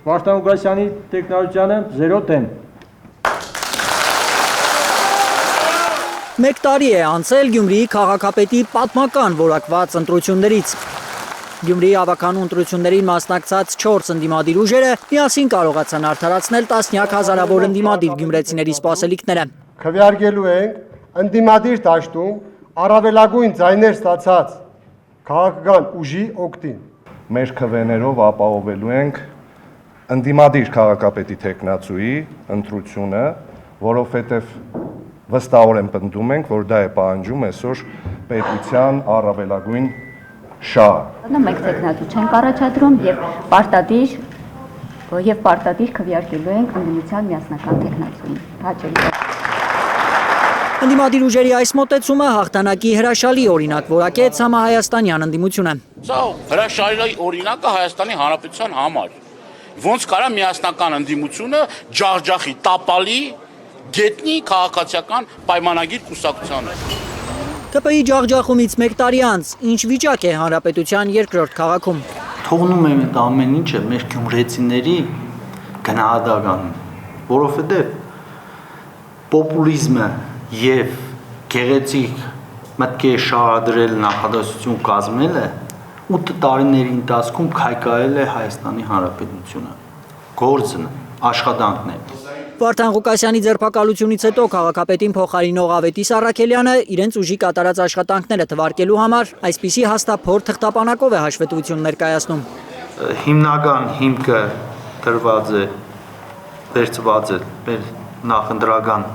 Վարդան Ղուկասյանի տեխնարությանը 0 տեն։ Մեկ տարի է անցել Գյումրիի քաղաքապետի պատմական որակված ընտրություններից։ Գյումրիի ավականու ընտրություններին մասնակցած 4 ընդդիմադիր ուժերը միասին կարողացան արդարացնել տասնյակ հազարավոր ընդդիմադիր գյումրեցիների սպասելիքները։ Քվեարկելու ենք ընդդիմադիր դաշտում առավելագույն ձայներ ստացած քաղաքական ուժի օգտին։ Մեր քվեներով ապահովելու ենք ընդդիմադիր քաղաքապետի տեխնացուի ընտրությունը, որովհետև վստահորեն պնդում ենք, որ դա է պահանջում այսօր պետության առավելագույն շահը։ Մենք տեխնացու չենք առաջադրում եւ պարտադիր քվեարկելու ենք ընդդիմության միասնական տեխնացուին։ Հաճելի։ Ընդդիմադիր ուժերի այս մոտեցումը հաղթանակի հրաշալի օրինակ որակեց համահայաստանյան ընդդիմությունը։ Սա հրաշալի օրինակը Հայաստանի Հանրապետության համար։ Ոնց կարա միասնական ընդդիմությունը ջախջախի տապալի գետնի քաղաքացիական պայմանագիր կուսակցությանը։ ԿՊ-ի ջախջախումից մեկ տարի անց ինչ վիճակ է հանրապետության երկրորդ քաղաքում։ Թողնում եմ այդ ամեն ինչը մեր գյումրեցիների գնահատականին, որովհետև պոպուլիզմը եւ գեղեցիկ մտքեր շարադրել նախադասություն կազմելը 8 տարիների ընթացքում քայքայել է Հայաստանի Հանրապետությունը։ Գործն աշխատանքն է։ Վարդան Ղուկասյանի ձերբակալությունից հետո քաղաքապետին փոխարինող Ավետիս Առաքելյանը իրենց ուժի կատարած աշխատանքները թվարկելու համար այսպիսի հաստափոր թղթապանակով է հաշվետվություն ներկայացնում։ Հիմնական հիմքը վերցված է մեր նախընտրական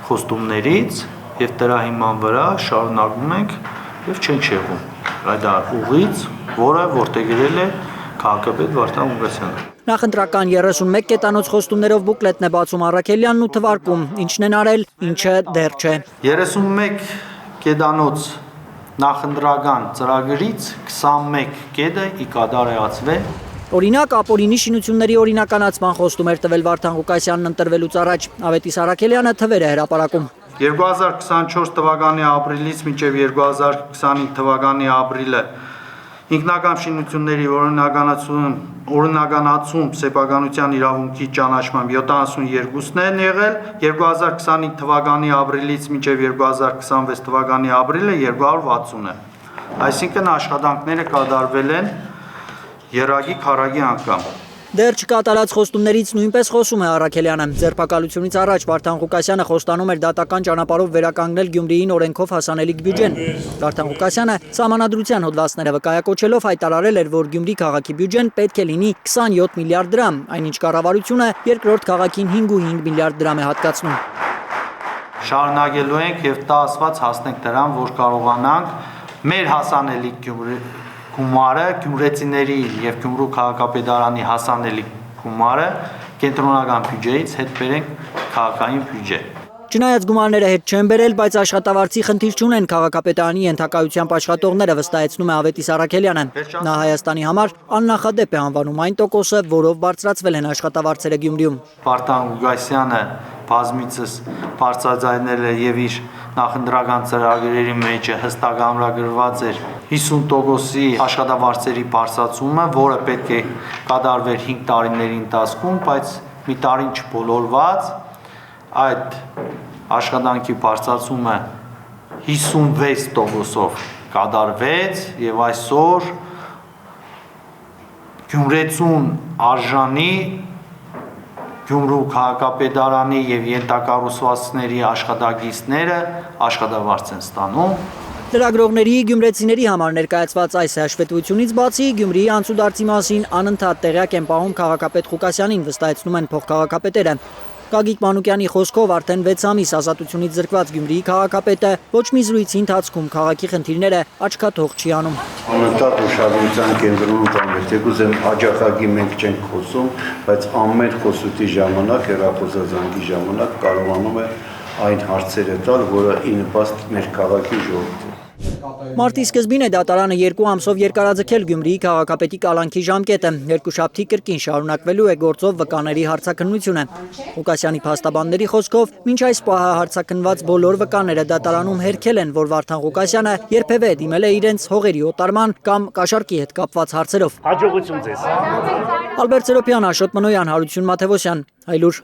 խոստումներից եւ դրա հիման վրա շարունակում ենք եւ չենք շեղվում այդ ուղից, որը որտեղել է քաղաքապետ Վարդան Ղուկասյանը։ Նախընտրական 31 կետանոց խոստումներով բուկլետն է բացում Առաքելյանն ու թվարկում, ինչն են արել, ինչը դեռ չէ։ 31 կետանոց նախընտրական ծրագրից 21 կետը ի կատարելացվել։ Օրինակ, ապօրինի շինությունների օրինականացման խոստում էր տվել Վարդան Ղուկասյանն ընտրվելուց առաջ։ Ավետիս Առաքելյանը թվեր է հրապարակում։ 2024 թվականի ապրիլից մինչև 2025 թվականի ապրիլը ինքնական շինությունների օրինականացում սեփականության իրավունքի ճանաչմամբ 72-ն են եղել, 2025 թվականի ապրիլից մինչև 2026 թվականի ապրիլը 260-ը։ Այսինքն աշխատանքները կատարվել են եռագի քառագի անգամ։ Դեռ չկատարած խոստումներից նույնպես խոսում է Առաքելյանը։ Ձերբակալությունից առաջ Վարդան Ղուկասյանը խոստանում էր դատական ճանապարհով վերականգնել Գյումրիին օրենքով հասանելիք բյուջեն։ Վարդան Ղուկասյանը սահմանադրության հոդվածները վկայակոչելով հայտարարել էր, որ Գյումրի քաղաքի բյուջեն պետք է լինի 27 միլիարդ դրամ, այնինչ կառավարությունը երկրորդ քաղաքին 5.5 միլիարդ դրամ է հատկացնում։ Շարունակելու ենք եւ դա ասված հասնենք դրան, որ կարողանանք մեր հասանելիք գումարը գյումրեցիների եւ Գյումրու քաղաքապետարանի հասանելիք գումարը կենտրոնական բյուջեից հետ բերենք քաղաքային բյուջե։ Չնայած գումարները հետ չեն բերել, բայց աշխատավարձի խնդիր չունեն քաղաքապետարանի ենթակայությամբ աշխատողները, վստահեցնում է Ավետիս Առաքելյանը։ Նա Հայաստանի համար աննախադեպ է անվանում այն տոկոսը, որով բարձրացվել են աշխատավարձերը Գյումրիում։ Վարդան Ղուկասյանը բազմիցս բարձրաձայնել է եւ իր նախընտրական ծրագրերի մեջ հստակ ամրագրված էր 50%-ի աշխատավարձերի բարձրացումը, որը պետք է կատարվեր 5 տարիների ընթացքում, բայց մի տարին չբոլորված այդ աշխատանքի բարձրացումը 56%-ով կատարվեց եւ այսօր Գյումրեցուն արժանի Գյումրու քաղաքապետարանի եւ ենթակառուցվածքների աշխատակիցները աշխատավարձ են ստանում։ Լրագրողների գյումրեցիների համար ներկայացված այս հաշվետվությունից բացի Գյումրիի անցուդարձի մասին անընդհատ տեղյակ են պահում քաղաքապետ Ղուկասյանին, վստահեցնում են փոխքաղաքապետերը։ Գագիկ Մանուկյանի խոսքով արդեն 6 ամիս ազատությունից զրկված Գյումրիի քաղաքապետը ոչ մի զրույցի ընթացքում քաղաքի խնդիրները աչքաթող չի անում։ Անընդհատ ուշադրության կենտրոնում կանգնեց, թեկուզ աջակցակի մենք չենք խոսում, բայց ամեն խոսուտի ժամանակ, հեռախոսազանգի ժամանակ կարողանում է այն հարցերը տալ, որը ի նպաստ մեր քաղաքի ժողովրդի։ Մարտի սկզբին է դատարանը 2 ամսով երկարաձգել Գյումրիի քաղաքապետի կալանքի ժամկետը։ Երկուշաբթի կրկին շարունակվելու է գործով վկաների հարցաքննությունը։ Ղուկասյանի փաստաբանների խոսքով, մինչ այս պահը հարցաքննված բոլոր վկաները դատարանում հերքել են, որ Վարդան Ղուկասյանը երբևէ դիմել է իրենց հողերի օտարման կամ կաշառքի հետ կապված հարցերով։ Հաջողություն ձեզ։ Ալբերտ Սերոբյան, Աշոտ Մնոյան, Հարություն Մաթևոսյան, Հայլուր։